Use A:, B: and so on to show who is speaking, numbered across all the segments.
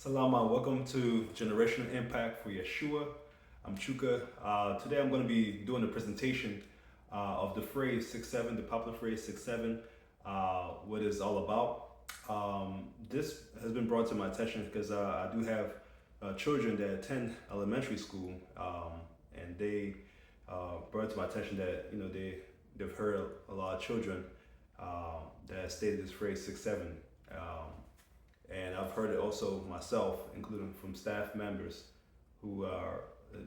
A: Salama, welcome to Generational Impact for Yeshua. I'm Chuka. Today I'm going to be doing a presentation of the phrase 6-7, the popular phrase 6-7, what it's all about. This has been brought to my attention because I do have children that attend elementary school, and they brought to my attention that they've heard a lot of children that stated this phrase 6-7. And I've heard it also myself, including from staff members who are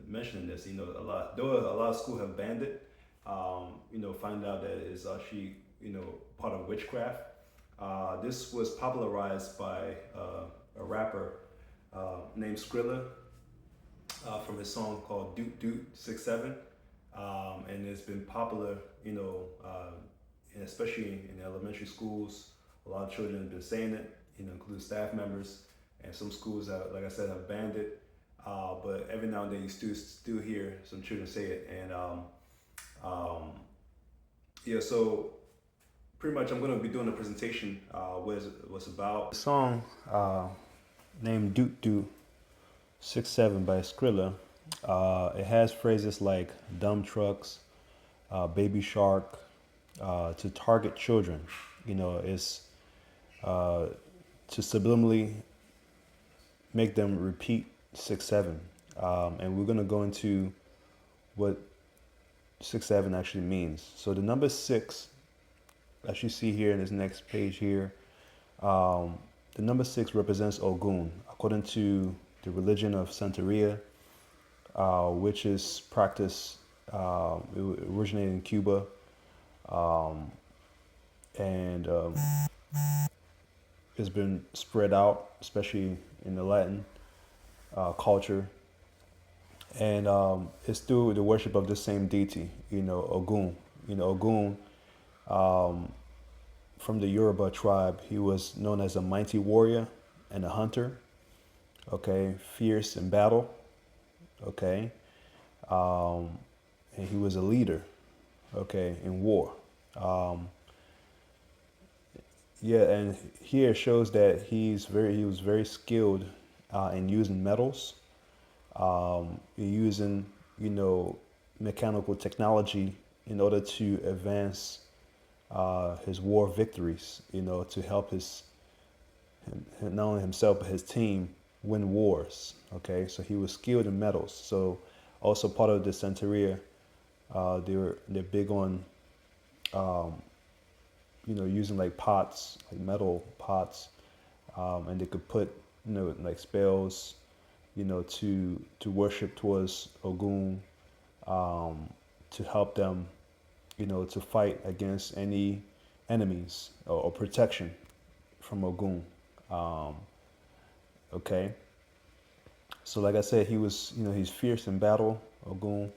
A: mentioning this. A lot, though a lot of schools have banned it, find out that it's actually, part of witchcraft. This was popularized by a rapper named Skrilla from his song called Doot Doot 6-7. And it's been popular, and especially in elementary schools. A lot of children have been saying it, including staff members, and some schools, like I said, have banned it. But every now and then you still hear some children say it, and so pretty much I'm going to be doing a presentation. What's about the song named Doot Doot 6-7 by Skrilla. It has phrases like dumb trucks, baby shark, to target children. It's to subliminally make them repeat 6-7. And we're going to go into what 6-7 actually means. So the number 6, as you see here in this next page here, the number 6 represents Ogun, according to the religion of Santeria, which is practiced, it originated in Cuba, and it's been spread out, especially in the Latin culture. And it's through the worship of the same deity, Ogun. Ogun, from the Yoruba tribe, he was known as a mighty warrior and a hunter, okay, fierce in battle, okay, and he was a leader, okay, in war. And here it shows that he was very skilled in using metals, using mechanical technology in order to advance his war victories. To help not only himself but his team win wars. Okay, so he was skilled in metals. So also part of the Santeria, they're big on using like pots, like metal pots, and they could put, like spells, to worship towards Ogun, to help them, to fight against any enemies or protection from Ogun. Okay. So like I said, he's fierce in battle, Ogun,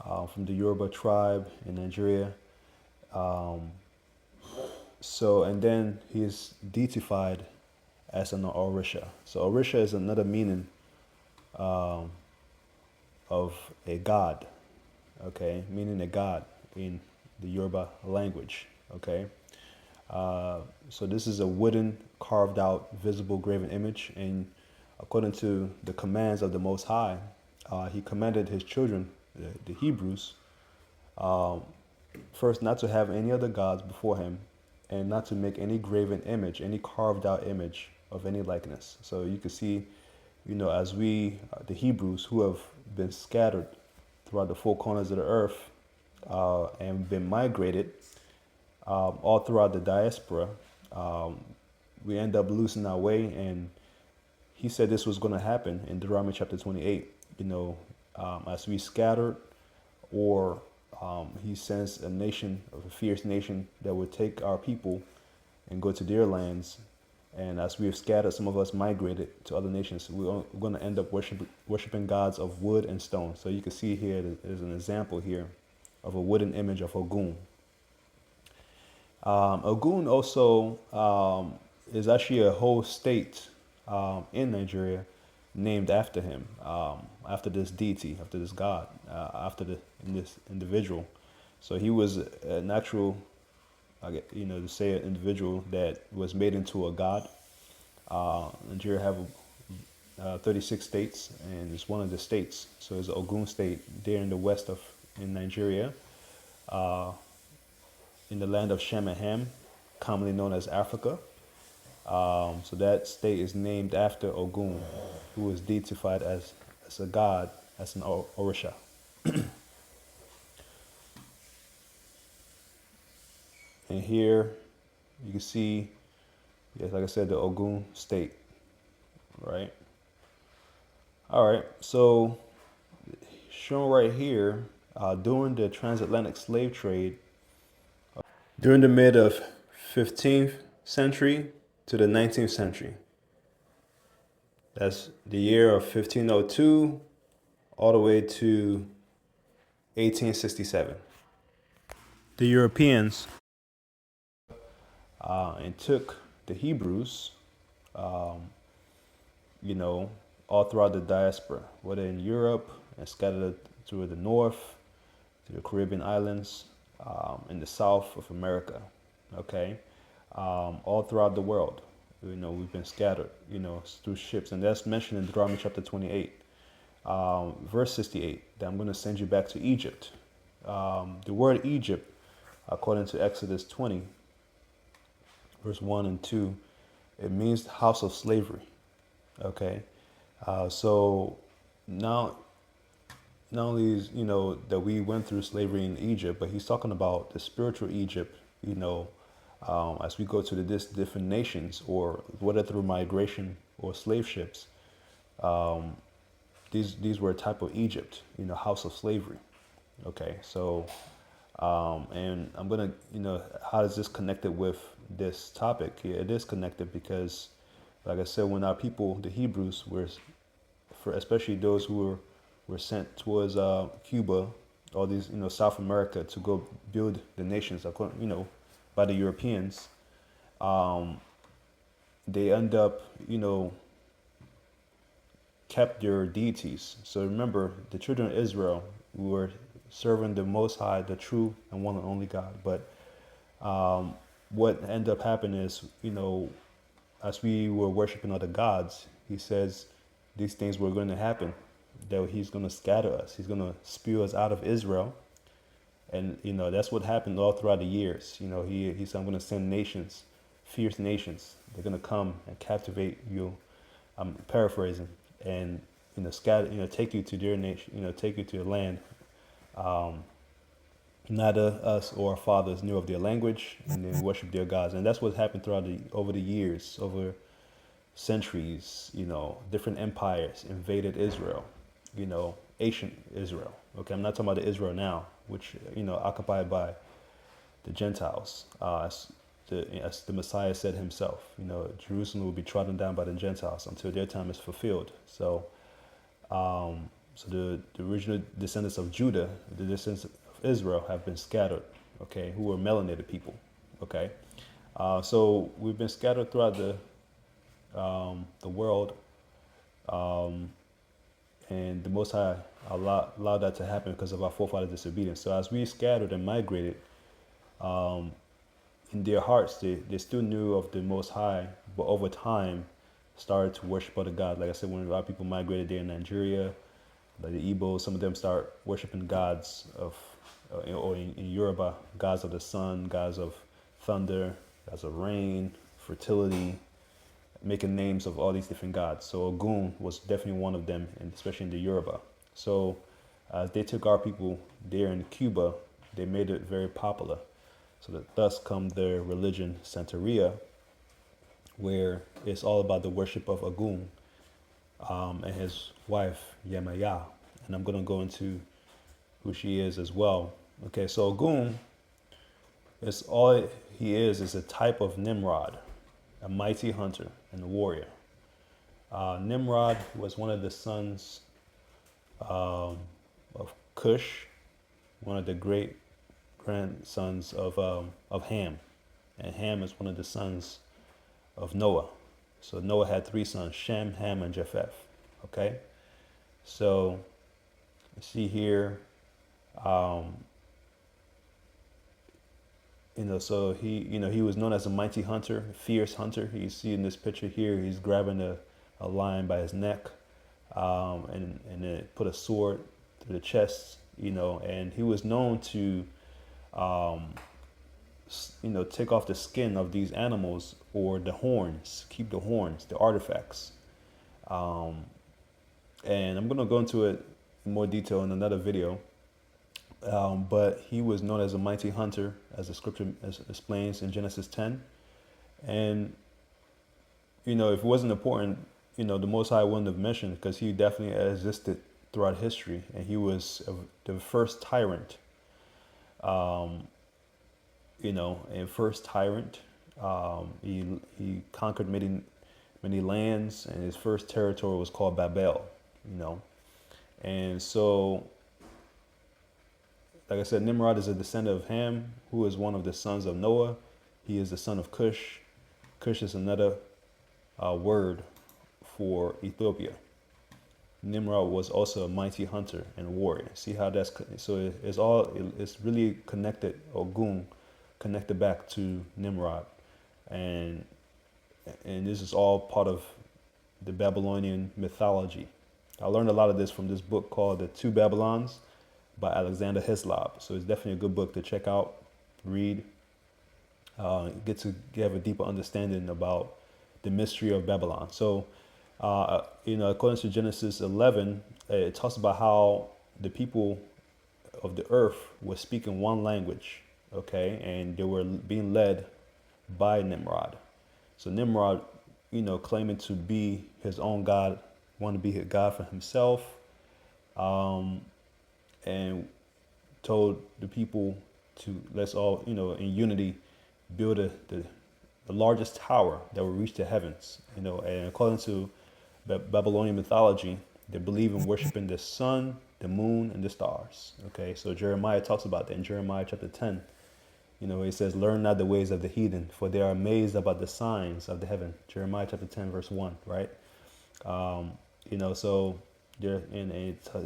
A: from the Yoruba tribe in Nigeria. And then he's deified as an Orisha. So Orisha is another meaning of a god, okay, meaning a god in the Yoruba language, okay. So this is a wooden, carved out, visible graven image, and according to the commands of the Most High, he commanded his children, the Hebrews, first not to have any other gods before him, and not to make any graven image, any carved out image of any likeness. So you can see, as we, the Hebrews, who have been scattered throughout the four corners of the earth and been migrated all throughout the diaspora, we end up losing our way. And he said this was going to happen in Deuteronomy chapter 28, as we scattered, or he sends a nation, a fierce nation, that would take our people and go to their lands. And as we have scattered, some of us migrated to other nations. We're going to end up worshiping gods of wood and stone. So you can see here, there's an example here of a wooden image of Ogun. Ogun also is actually a whole state in Nigeria named after him, after this deity, after this god, this individual. So he was a natural, to say an individual that was made into a god. Nigeria have 36 states, and it's one of the states. So it's Ogun State there in the west of in Nigeria, in the land of Shem and Ham, commonly known as Africa. So that state is named after Ogun, who is deified as a god, as an Orisha. And here you can see, yes, like I said, the Ogun State, right? All right, so shown right here, during the transatlantic slave trade, during the mid of 15th century to the 19th century. That's the year of 1502 all the way to 1867. The Europeans and took the Hebrews, you know, all throughout the diaspora, whether in Europe and scattered through the north, to the Caribbean islands, in the south of America, okay, all throughout the world. You know, we've been scattered, you know, through ships, and that's mentioned in Deuteronomy chapter 28, verse 68. That I'm going to send you back to Egypt. The word Egypt, according to Exodus 20, verse 1 and 2, it means house of slavery. Okay, so now not only is, you know, that we went through slavery in Egypt, but he's talking about the spiritual Egypt, you know, as we go to the different nations, or whether through migration or slave ships. These were a type of Egypt, you know, house of slavery. Okay, so and I'm gonna, you know, how is this connected with this topic? Yeah, it is connected because, like I said, when our people, the Hebrews, were, for especially those who were sent towards Cuba, all these, you know, South America, to go build the nations, you know, by the Europeans, they end up, you know, kept their deities. So remember, the children of Israel were serving the Most High, the true and one and only God. But what ended up happening is, you know, as we were worshiping other gods, he says these things were going to happen, that he's going to scatter us. He's going to spew us out of Israel. And, you know, that's what happened all throughout the years. You know, he said, I'm going to send nations, fierce nations. They're going to come and captivate you. I'm paraphrasing. And, you know, scatter, you know, take you to their nation, you know, take you to a land. Neither us or our fathers knew of their language, and then worship their gods. And that's what happened throughout over the years, over centuries. You know, different empires invaded Israel, you know, ancient Israel. Okay, I'm not talking about the Israel now, which, you know, occupied by the Gentiles. As the Messiah said himself, you know, Jerusalem will be trodden down by the Gentiles until their time is fulfilled. So, so the original descendants of Judah, the descendants of Israel, have been scattered. Okay, who were melanated people. Okay, so we've been scattered throughout the world, and the Most High allowed that to happen because of our forefathers' disobedience. So as we scattered and migrated, in their hearts, they still knew of the Most High, but over time started to worship other gods. Like I said, when our people migrated there in Nigeria, like the Igbos, some of them start worshiping gods of, or in Yoruba, gods of the sun, gods of thunder, gods of rain, fertility, making names of all these different gods. So Ogun was definitely one of them, and especially in the Yoruba. So they took our people there in Cuba, they made it very popular. So that thus come their religion, Santeria, where it's all about the worship of Ogun and his wife, Yemaya. And I'm going to go into who she is as well. Okay, so Ogun, is all he is a type of Nimrod, a mighty hunter and a warrior. Nimrod was one of the sons of Cush, one of the great grandsons of Ham, and Ham is one of the sons of Noah. So Noah had three sons: Shem, Ham, and Japheth. Okay, so you see here, you know, so he was known as a mighty hunter, fierce hunter. You see in this picture here, he's grabbing a a lion by his neck, and then put a sword through the chest, and he was known to, um, take off the skin of these animals or the horns, keep the horns, the artifacts. Um, and I'm going to go into it in more detail in another video. But he was known as a mighty hunter, as the scripture explains in Genesis 10. And, if it wasn't important, the Most High wouldn't have mentioned, because he definitely existed throughout history. And he was the first tyrant, um, and first tyrant. He conquered many lands, and his first territory was called Babel, And so, like I said, Nimrod is a descendant of Ham, who is one of the sons of Noah. He is the son of Cush. Cush is another word for Ethiopia. Nimrod was also a mighty hunter and warrior. See how it's really connected, or Gung, connected back to Nimrod. And this is all part of the Babylonian mythology. I learned a lot of this from this book called The Two Babylons by Alexander Hislop. So it's definitely a good book to check out, read, get to have a deeper understanding about the mystery of Babylon. So, according to Genesis 11, it talks about how the people of the earth were speaking one language, okay, and they were being led by Nimrod. So Nimrod, claiming to be his own God, wanted to be a God for himself, and told the people to, let's all, in unity, build the largest tower that will reach the heavens. And according to Babylonian mythology, they believe in worshiping the sun, the moon, and the stars. Okay, so Jeremiah talks about that in Jeremiah chapter 10. He says, "Learn not the ways of the heathen, for they are amazed about the signs of the heaven." Jeremiah chapter 10, verse 1, right? So it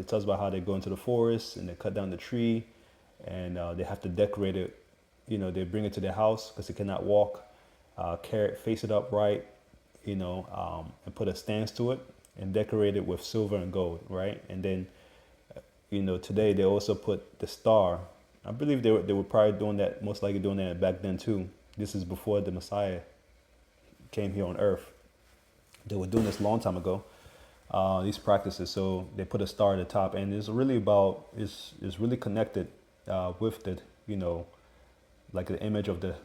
A: tells about how they go into the forest and they cut down the tree, and they have to decorate it. They bring it to their house because they cannot walk, face it upright, and put a stance to it and decorate it with silver and gold, right? And then, today they also put the star. I believe they were probably doing that, most likely doing that back then too. This is before the Messiah came here on earth. They were doing this a long time ago, these practices. So they put a star at the top, and it's really connected with the, like the image of the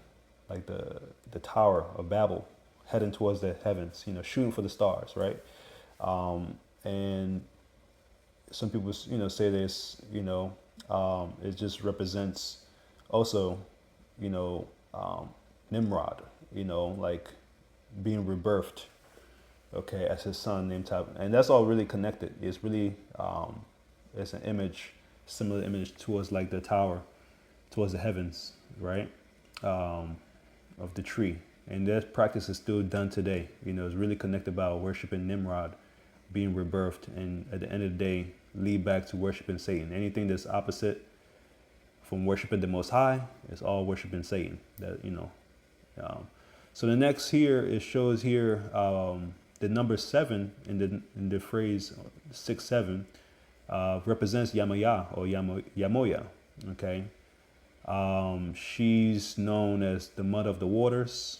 A: Tower of Babel heading towards the heavens, shooting for the stars, right? And some people, say this, it just represents also, Nimrod, like being rebirthed, okay, as his son named Tab. And that's all really connected. It's really, it's an image, similar image towards like the tower, towards the heavens, right? Of the tree. And that practice is still done today. It's really connected about worshiping Nimrod, being rebirthed, and at the end of the day, lead back to worshiping Satan. Anything that's opposite from worshiping the Most High is all worshiping Satan. So the next here, it shows here the number 7 in the phrase 6-7 represents Yamaya or Yamoya. Okay, she's known as the mother of the waters.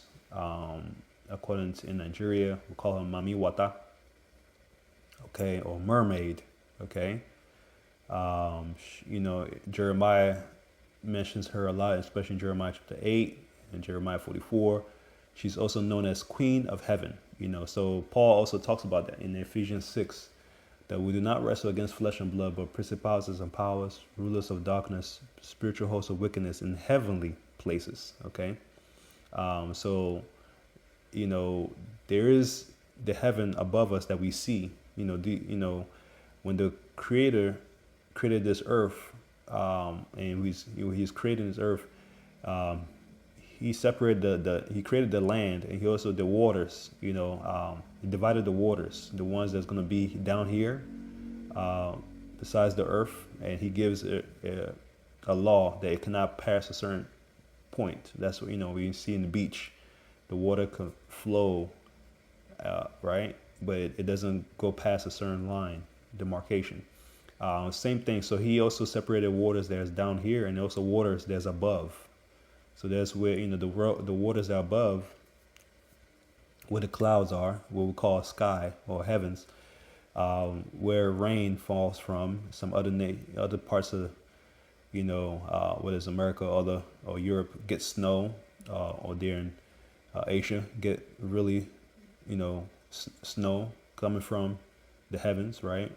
A: According to in Nigeria, we call her Mami Wata. Okay, or mermaid. Okay, Jeremiah mentions her a lot, especially in Jeremiah chapter 8 and Jeremiah 44. She's also known as Queen of Heaven. So Paul also talks about that in Ephesians 6, that we do not wrestle against flesh and blood, but principalities and powers, rulers of darkness, spiritual hosts of wickedness in heavenly places. Okay, so there is the heaven above us that we see. When the Creator created this earth, and he's creating this earth, he separated he created the land, and he also the waters. He divided the waters, the ones that's going to be down here, besides the earth, and he gives a law that it cannot pass a certain point. That's what we see in the beach, the water can flow, right? but it doesn't go past a certain line, demarcation. Same thing. So he also separated waters that's down here and also waters that's above. So that's where, the waters that are above, where the clouds are, what we call sky or heavens, where rain falls from. Some other parts of, what is America, or Europe, get snow, or there in Asia get really, snow coming from the heavens, right?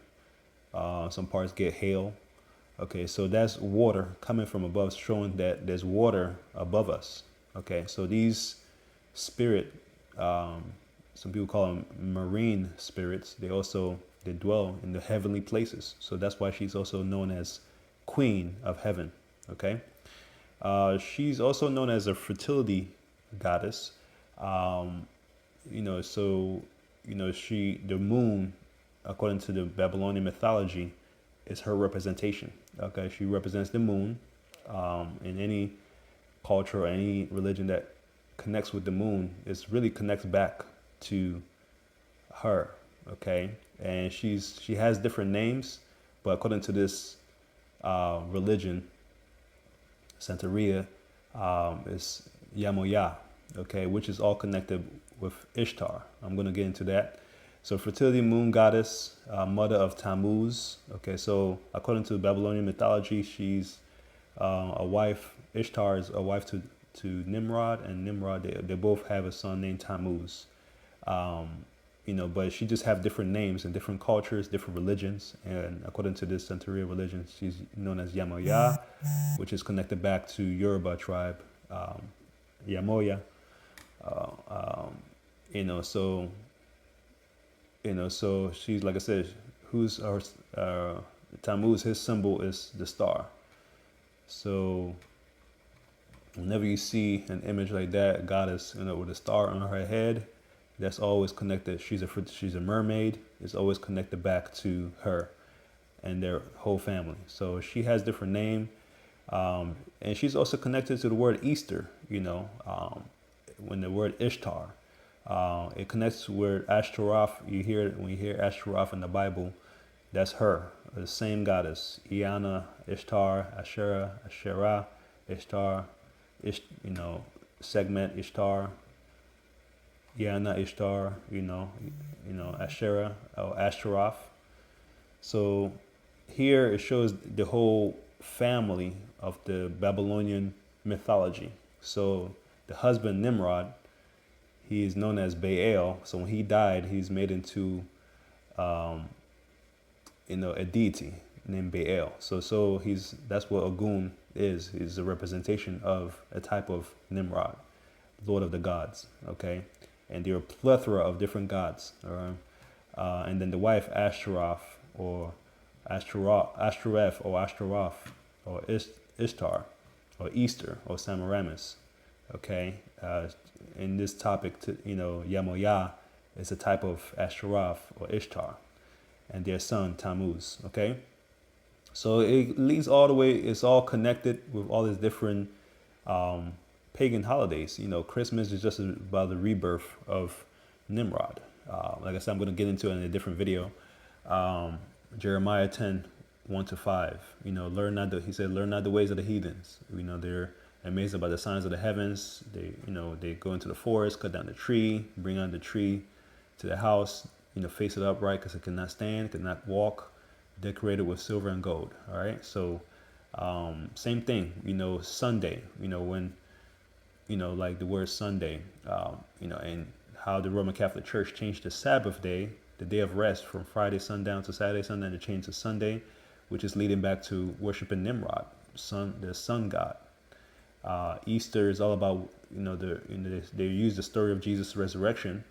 A: Some parts get hail. Okay, so that's water coming from above, showing that there's water above us. Okay, so these spirit, some people call them marine spirits. They dwell in the heavenly places. So that's why she's also known as Queen of Heaven. Okay, she's also known as a fertility goddess. The moon, according to the Babylonian mythology, is her representation. Okay, she represents the moon. In any culture or any religion that connects with the moon, it really connects back to her. Okay, and she has different names, but according to this religion, Santeria, is Yamoya. Okay, which is all connected with Ishtar. I'm going to get into that. So fertility, moon goddess, mother of Tammuz. Okay, so according to Babylonian mythology, she's a wife. Ishtar is a wife to Nimrod, and Nimrod, they both have a son named Tammuz. But she just have different names in different cultures, different religions. And according to this Santeria religion, she's known as Yamoya, which is connected back to Yoruba tribe, Yamoya. So she's, like I said, who's our Tammuz? His symbol is the star. So whenever you see an image like that, a goddess, with a star on her head, that's always connected. She's a mermaid. It's always connected back to her and their whole family. So she has different name, and she's also connected to the word Easter. When the word Ishtar, it connects with Ashtaroth. When you hear Ashtaroth in the Bible, that's her, the same goddess. Iana, Ishtar, Asherah, Ishtar, segment Ishtar, Iana, Ishtar, Asherah or Ashtaroth. So here it shows the whole family of the Babylonian mythology. So the husband Nimrod, he is known as Baal. So when he died, he's made into, a deity named Baal. So that's what Ogun is. He's a representation of a type of Nimrod, Lord of the gods. Okay, and there are a plethora of different gods. All right, and then the wife Ashtaroth or Ashtoreth or Ishtar or Easter or Semiramis. Okay, in this topic, Yamoya is a type of Ashtaroth or Ishtar, and their son Tammuz. Okay, so it leads all the way. It's all connected with all these different pagan holidays. Christmas is just about the rebirth of Nimrod. Like I said, I'm going to get into it in a different video. Jeremiah 10:1-5. Learn not the ways of the heathens. They're amazed about the signs of the heavens. They go into the forest, cut down the tree, bring on the tree to the house, face it upright because it cannot stand, cannot walk, decorated with silver and gold. All right. So same thing, Sunday, when, like the word Sunday, and how the Roman Catholic Church changed the Sabbath day, the day of rest, from Friday sundown to Saturday sundown, to change to Sunday, which is leading back to worshiping Nimrod, the sun god. Easter is all about, they use the story of Jesus' resurrection,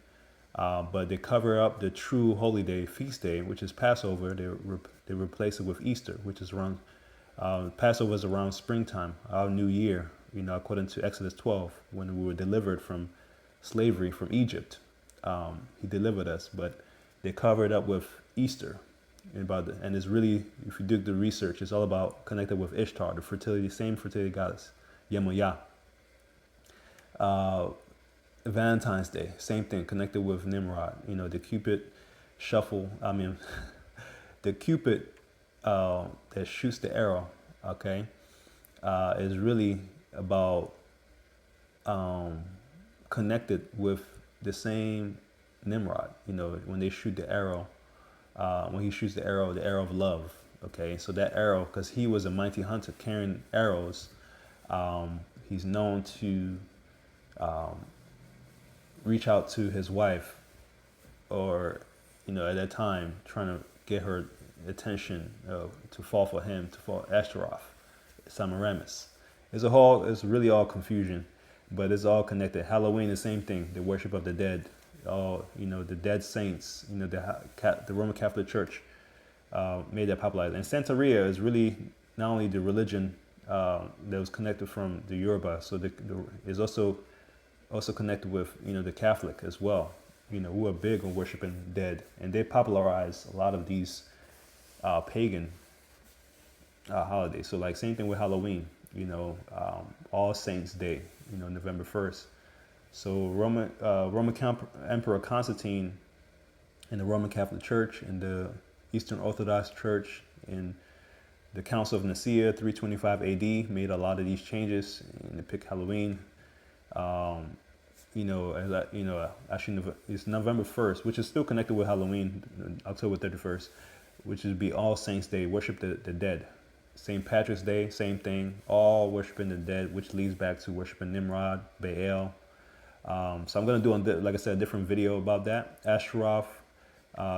A: but they cover up the true holy day, feast day, which is Passover. They replace it with Easter, which is around, Passover is around springtime, our new year, according to Exodus 12, when we were delivered from slavery from Egypt. He delivered us, but they cover it up with Easter. And it's really, if you do the research, it's all about connected with Ishtar, the same fertility goddess, Yemoyah. Valentine's Day, same thing, connected with Nimrod. The Cupid shuffle. The Cupid that shoots the arrow. Okay, is really about connected with the same Nimrod. When they shoot the arrow, when he shoots the arrow of love. Okay, so that arrow, because he was a mighty hunter carrying arrows, he's known to reach out to his wife, or at that time trying to get her attention, to fall for him, to fall Ashtaroth, Semiramis. It's really all confusion, but it's all connected. Halloween, the same thing, the worship of the dead. All the dead saints. The Roman Catholic Church made that popular. And Santeria is really not only the religion that was connected from the Yoruba, so is also connected with the Catholic as well. Who are big on worshiping dead, and they popularized a lot of these pagan holidays. So like same thing with Halloween. All Saints Day. November 1st. So Roman Emperor Constantine and the Roman Catholic Church and the Eastern Orthodox Church in the Council of Nicaea 325 AD made a lot of these changes, and they picked Halloween. Actually it's November 1st, which is still connected with Halloween, October 31st, which would be All Saints Day, worship the dead. St. Patrick's Day, same thing, all worshiping the dead, which leads back to worshiping Nimrod, Baal. So I'm going to do, like I said, a different video about that. Ashtaroth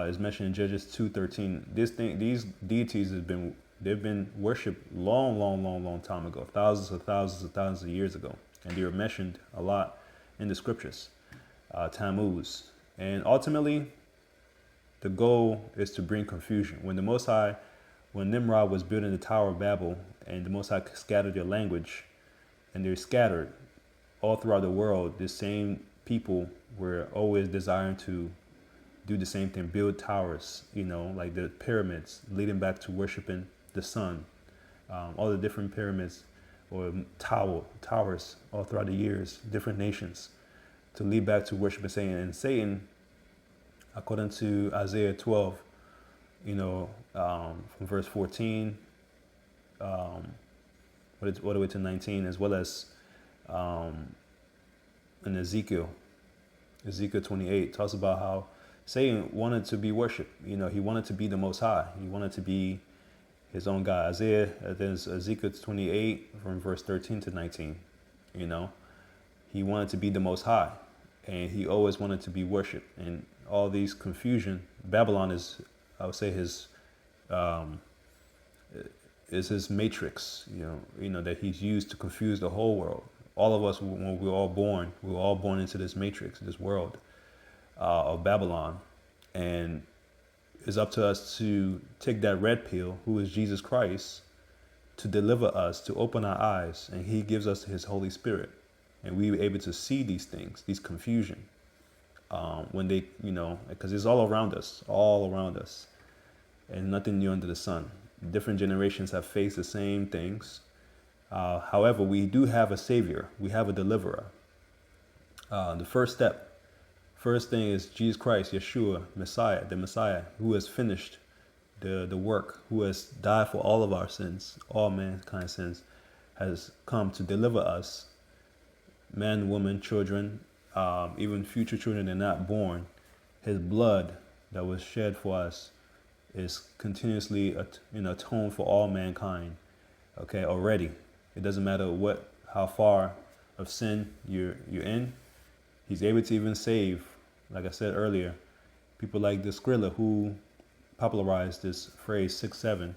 A: is mentioned in Judges 2:13. These deities they've been worshipped long time ago, thousands of years ago, and they were mentioned a lot in the scriptures. Tammuz, and ultimately, the goal is to bring confusion. When Nimrod was building the Tower of Babel, and the Most High scattered their language, and they're scattered all throughout the world, the same people were always desiring to do the same thing, build towers, like the pyramids, leading back to worshiping the sun. All the different pyramids or towers all throughout the years, different nations, to lead back to worshiping Satan. And Satan, according to Isaiah 12, from verse 14 all the way to 19, as well as in Ezekiel 28, talks about how Satan wanted to be worshipped. He wanted to be the Most High. He wanted to be his own God. There's Ezekiel 28 from verse 13 to 19. He wanted to be the Most High, and he always wanted to be worshipped. And all these confusion, Babylon is, I would say, his matrix, that he's used to confuse the whole world. All of us, when we were all born into this matrix, this world of Babylon. And it's up to us to take that red pill, who is Jesus Christ, to deliver us, to open our eyes. And he gives us his Holy Spirit. And we were able to see these things, these confusion. When they, because it's all around us, and nothing new under the sun. Different generations have faced the same things. However, we do have a savior. We have a deliverer. The first thing is Jesus Christ, Yeshua, the Messiah, who has finished the work, who has died for all of our sins, all mankind's sins, has come to deliver us, men, women, children, even future children that are not born. His blood that was shed for us is continuously atoned for all mankind. Okay, already. It doesn't matter how far of sin you're in. He's able to even save, like I said earlier, people like the Skrilla, who popularized this phrase 6-7.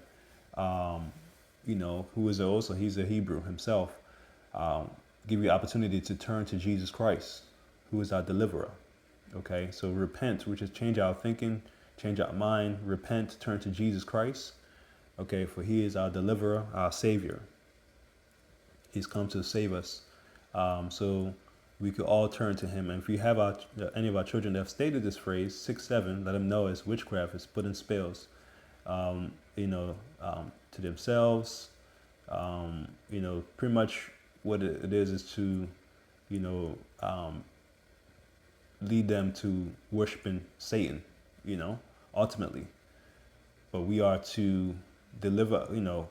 A: Who is also, he's a Hebrew himself. Give you opportunity to turn to Jesus Christ, who is our deliverer. Okay, so repent, which is change our thinking, change our mind, repent, turn to Jesus Christ. Okay, for he is our deliverer, our savior. He's come to save us. So we could all turn to him. And if we have any of our children that have stated this phrase, 6-7, let them know it's witchcraft, it's putting spells, to themselves. Pretty much what it is to, lead them to worshiping Satan, ultimately. But we are to deliver,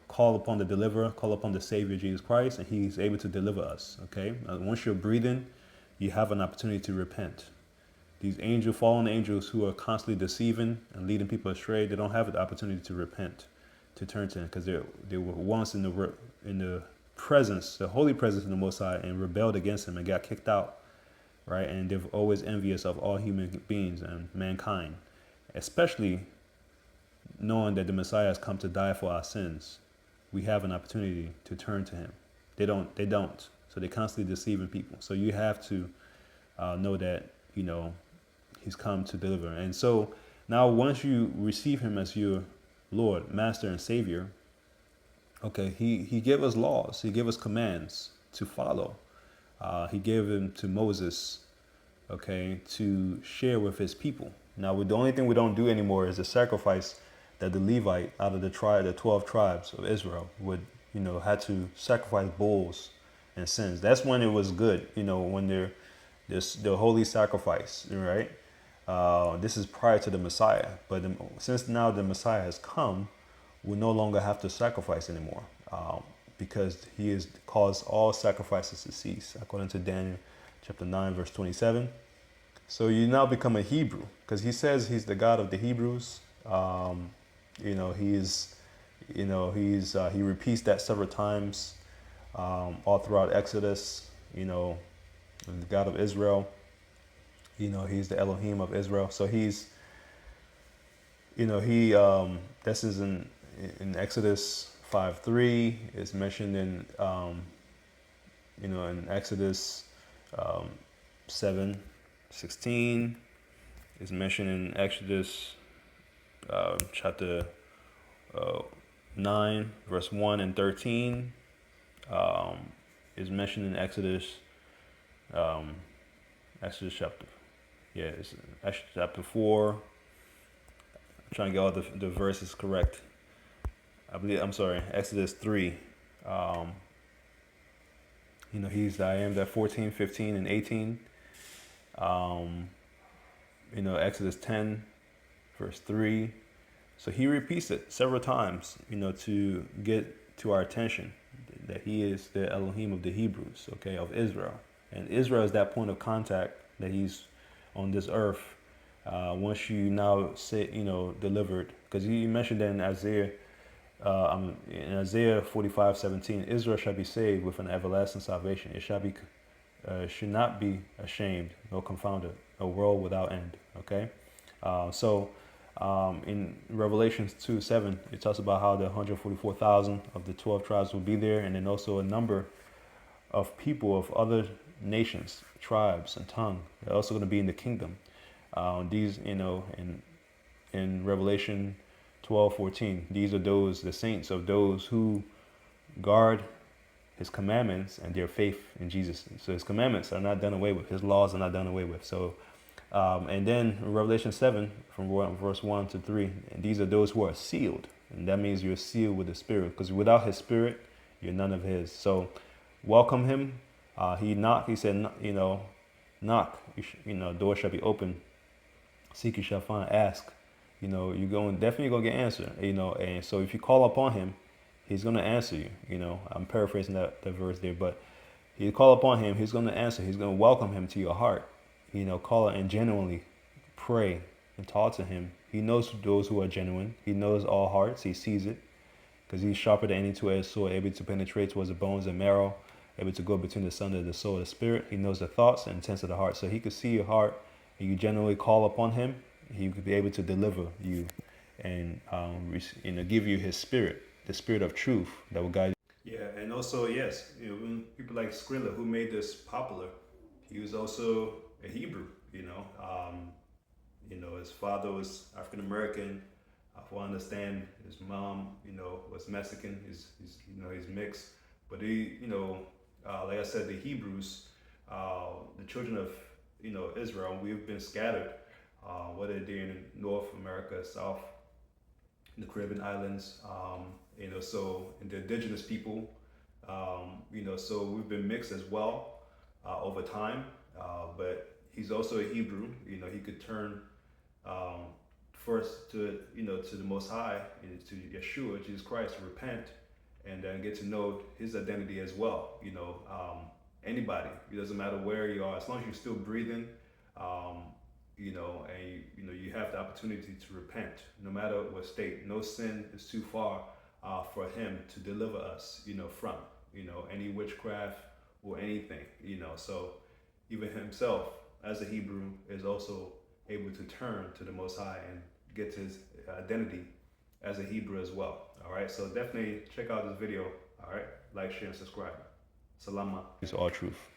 A: call upon the deliverer, call upon the Savior, Jesus Christ, and he's able to deliver us, okay? Once you're breathing, you have an opportunity to repent. These fallen angels who are constantly deceiving and leading people astray, they don't have the opportunity to repent, to turn to him, because they were once in the presence, the holy presence of the Most High, and rebelled against him and got kicked out, right? And they're always envious of all human beings and mankind, especially knowing that the Messiah has come to die for our sins. We have an opportunity to turn to him. They don't. So they're constantly deceiving people. So you have to know that, he's come to deliver. And so now once you receive him as your Lord, Master, and Savior, okay, he gave us laws. He gave us commands to follow. He gave them to Moses, okay, to share with his people. Now, the only thing we don't do anymore is the sacrifice that the Levite out of the 12 tribes of Israel would, had to sacrifice bulls and sins. That's when it was good, when the holy sacrifice, right? This is prior to the Messiah. But since now the Messiah has come, we no longer have to sacrifice anymore, because he has caused all sacrifices to cease, according to Daniel chapter 9, verse 27. So you now become a Hebrew, because he says he's the God of the Hebrews. He repeats that several times, all throughout Exodus. The God of Israel. He's the Elohim of Israel. So he's, this is in Exodus 5:3. It's mentioned in in Exodus 7:16. It's mentioned in Exodus chapter 9, verse 1 and 13. Is mentioned in Exodus chapter, it's Exodus chapter 4. I'm trying to get all the verses correct. Exodus 3. He's I am that 14, 15, and 18. Exodus 10, verse 3. So he repeats it several times, to get to our attention that he is the Elohim of the Hebrews, okay, of Israel. And Israel is that point of contact that he's on this earth. Once you now say, delivered, because he mentioned that in Isaiah 45:17, Israel shall be saved with an everlasting salvation. It should not be ashamed nor confounded, a world without end. Okay, in Revelations 2:7, it talks about how the 144,000 of the 12 tribes will be there, and then also a number of people of other nations, tribes, and tongue. They're also going to be in the kingdom. These, in Revelation 12:14, these are the saints of those who guard his commandments and their faith in Jesus. So his commandments are not done away with. His laws are not done away with. So, and then in Revelation 7, from verse 1 to 3, and these are those who are sealed. And that means you're sealed with the Spirit, because without his Spirit, you're none of his. So welcome him. He knocked. He said, knock. Door shall be open. Seek, you shall find. Ask. You're definitely gonna get answered. And so if you call upon him, he's gonna answer you. I'm paraphrasing that verse there, but you call upon him, he's gonna answer. He's gonna welcome him to your heart. Call it and genuinely pray and talk to him. He knows those who are genuine. He knows all hearts. He sees it, because he's sharper than any two-edged sword, able to penetrate towards the bones and marrow, able to go between the son and the soul, the spirit. He knows the thoughts and intents of the heart. So he could see your heart, and you genuinely call upon him. He could be able to deliver you and give you his spirit, the spirit of truth that will guide you. Yeah, and also, yes, when people like Skrilla, who made this popular, he was also a Hebrew. His father was African American. From what I understand, his mom, was Mexican. He's mixed. But like I said, the Hebrews, the children of Israel, we've been scattered, whether they're in North America, South, in the Caribbean islands, so in the indigenous people, so we've been mixed as well over time. But he's also a Hebrew. He could turn um, first to to the Most High, to Yeshua, Jesus Christ, to repent, and then get to know his identity as well. Anybody, it doesn't matter where you are, as long as you're still breathing, um, and you have the opportunity to repent, no matter what state. No sin is too far for him to deliver us, from any witchcraft or anything. So even himself, as a Hebrew, is also able to turn to the Most High and get to his identity as a Hebrew as well. All right, so definitely check out this video. All right, like, share, and subscribe. Salama. It's all truth.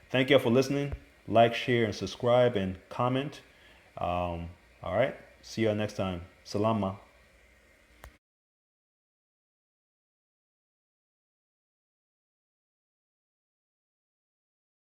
A: Thank you all for listening. Like, share, and subscribe, and comment. All right, see you all next time. Salama.